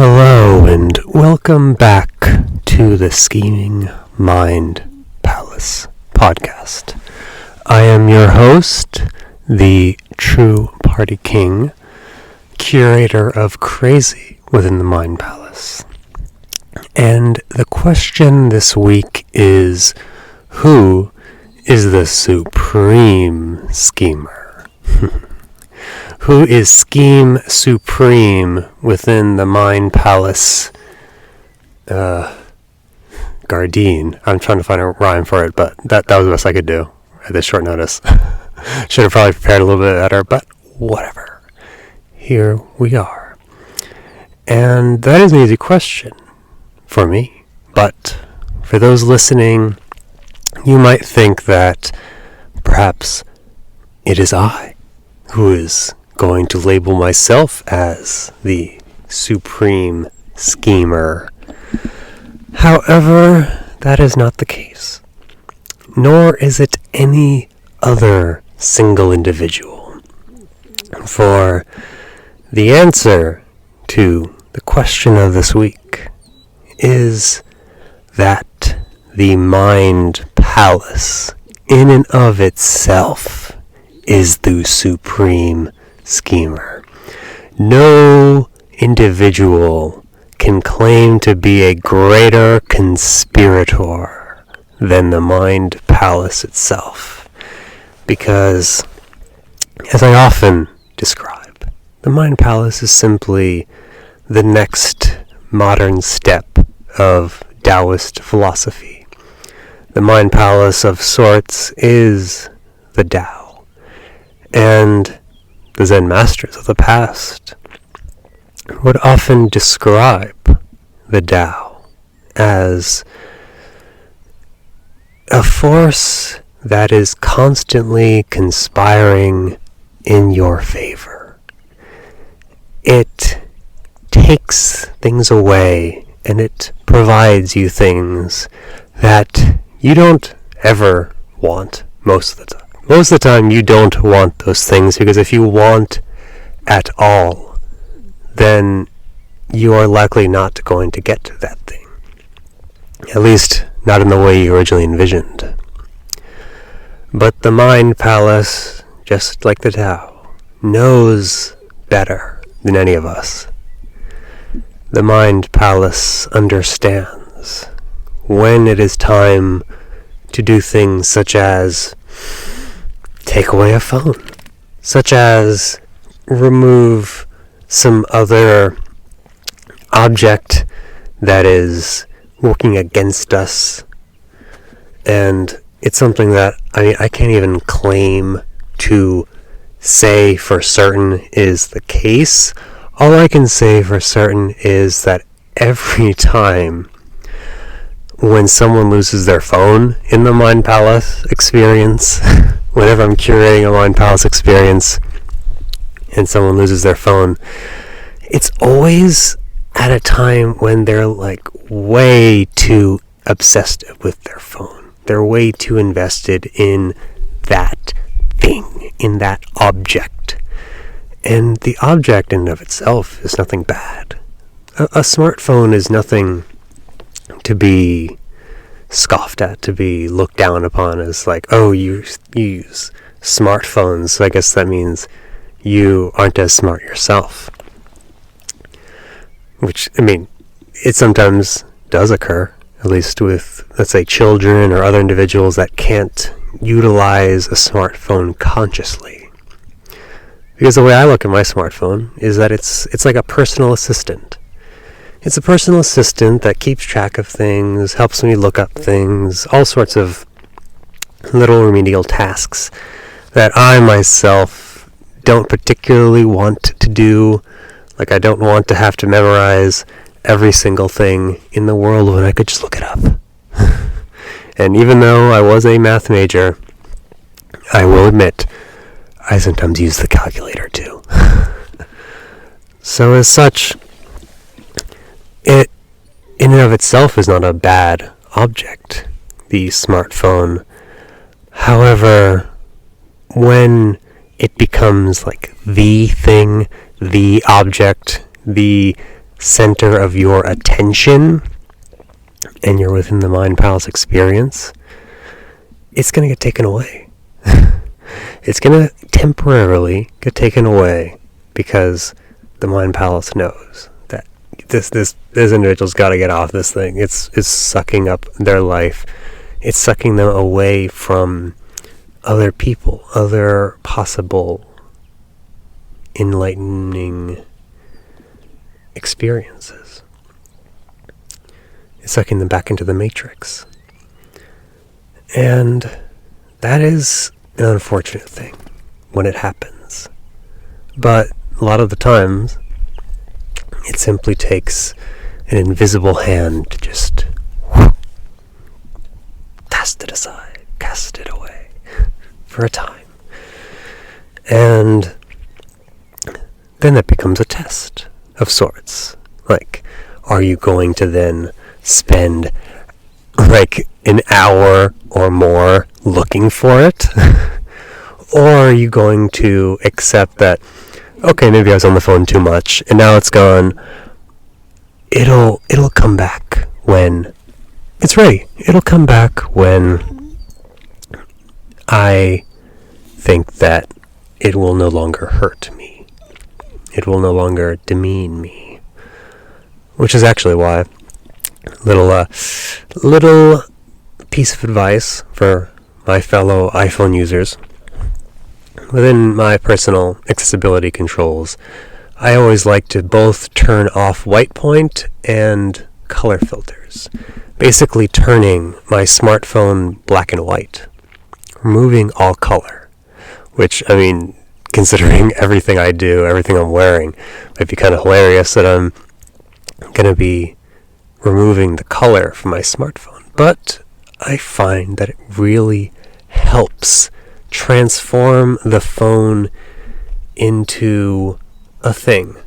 Hello and welcome back to the Scheming Mind Palace podcast. I am your host, the True Party King, curator of Crazy within the Mind Palace. And the question this week is, who is the supreme schemer? Who is Scheme Supreme within the Mind Palace Guardian? I'm trying to find a rhyme for it, but that was the best I could do at this short notice. Should have probably prepared a little bit better, but whatever. Here we are. And that is an easy question for me. But for those listening, you might think that perhaps it is I who is going to label myself as the supreme schemer. However, that is not the case. Nor is it any other single individual. For the answer to the question of this week is that the Mind Palace in and of itself is the supreme schemer. No individual can claim to be a greater conspirator than the Mind Palace itself, because, as I often describe, the Mind Palace is simply the next modern step of Taoist philosophy. The Mind Palace of sorts is the Tao, and the Zen masters of the past would often describe the Tao as a force that is constantly conspiring in your favor. It takes things away and it provides you things that you don't ever want most of the time. Most of the time you don't want those things, because if you want at all, then you are likely not going to get to that thing. At least not in the way you originally envisioned. But the Mind Palace, just like the Tao, knows better than any of us. The Mind Palace understands when it is time to do things such as take away a phone, such as remove some other object that is working against us. And it's something that I can't even claim to say for certain is the case. All I can say for certain is that every time when someone loses their phone in the Mind Palace experience, whenever I'm curating a Mind Palace experience and someone loses their phone, it's always at a time when they're like way too obsessed with their phone. They're way too invested in that thing, in that object. And the object in and of itself is nothing bad. A smartphone is nothing to be scoffed at, to be looked down upon as like, oh, you use smartphones, so I guess that means you aren't as smart yourself. Which, I mean, it sometimes does occur, at least with, let's say, children or other individuals that can't utilize a smartphone consciously. Because the way I look at my smartphone is that it's like a personal assistant. It's a personal assistant that keeps track of things, helps me look up things, all sorts of little remedial tasks that I myself don't particularly want to do. Like, I don't want to have to memorize every single thing in the world when I could just look it up. And even though I was a math major, I will admit, I sometimes use the calculator too. So as such, it in and of itself is not a bad object, the smartphone. However, when it becomes like the thing, the object, the center of your attention, and you're within the mind palace experience, it's going to get taken away. It's going to temporarily get taken away because the mind palace knows that this individual's got to get off this thing. It's sucking up their life. It's sucking them away from other people, other possible enlightening experiences. It's sucking them back into the matrix. And that is an unfortunate thing when it happens. But a lot of the times, it simply takes an invisible hand to just cast it aside, cast it away for a time. And then it becomes a test of sorts. Like, are you going to then spend like an hour or more looking for it? Or are you going to accept that, okay, maybe I was on the phone too much and now it's gone. It'll come back when it's ready. It'll come back when I think that it will no longer hurt me. It will no longer demean me. Which is actually why little piece of advice for my fellow iPhone users. Within my personal accessibility controls, I always like to both turn off white point and color filters. Basically turning my smartphone black and white. Removing all color. Which, I mean, considering everything I do, everything I'm wearing, might be kind of hilarious that I'm going to be removing the color from my smartphone. But I find that it really helps transform the phone into a thing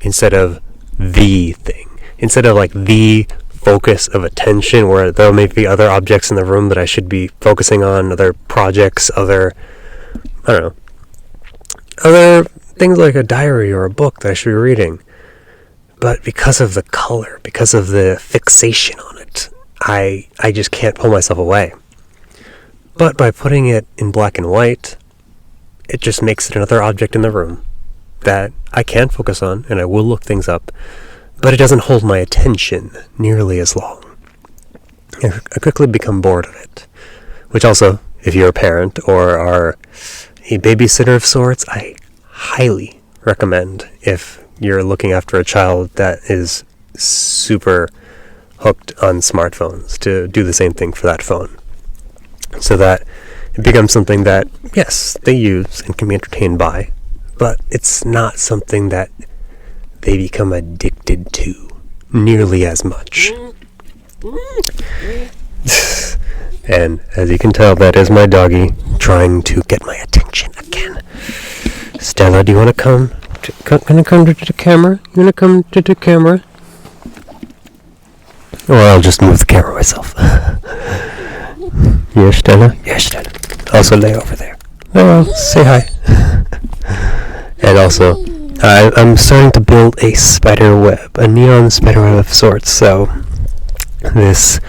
instead of the thing. Instead of like the focus of attention, where there may be other objects in the room that I should be focusing on, other projects, other things like a diary or a book that I should be reading. But because of the color, because of the fixation on it, I just can't pull myself away. But by putting it in black and white, it just makes it another object in the room that I can focus on, and I will look things up, but it doesn't hold my attention nearly as long. I quickly become bored of it. Which also, if you're a parent or are a babysitter of sorts, I highly recommend, if you're looking after a child that is super hooked on smartphones, to do the same thing for that phone. So that it becomes something that, yes, they use and can be entertained by, but it's not something that they become addicted to nearly as much. And as you can tell, that is my doggy trying to get my attention again. Stella, do you want to come? Gonna come to the camera? You want to come to the camera? Or I'll just move the camera myself. Yes, Stella? Yes, Stella. Also lay over there. Oh, say hi. And also, I'm starting to build a spider web, a neon spider web of sorts, so this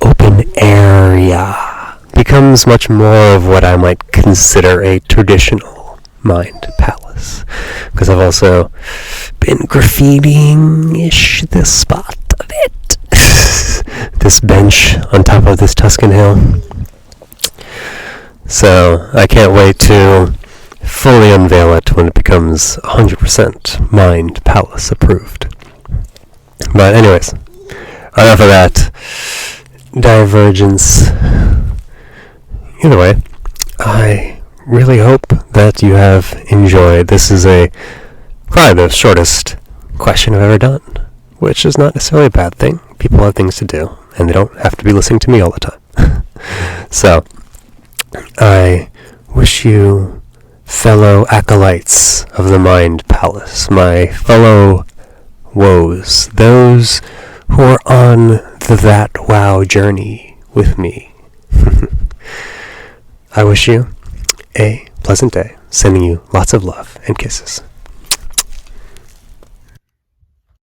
open area becomes much more of what I might consider a traditional mind palace. Because I've also been graffitiing-ish this spot a bit. This bench on top of this Tuscan hill. So I can't wait to fully unveil it when it becomes 100% Mind Palace approved. But anyways, enough of that divergence. Either way, I really hope that you have enjoyed. This is probably the shortest question I've ever done, which is not necessarily a bad thing. People have things to do, and they don't have to be listening to me all the time. So, I wish you, fellow acolytes of the Mind Palace, my fellow woes, those who are on the That Wow journey with me. I wish you a pleasant day, sending you lots of love and kisses.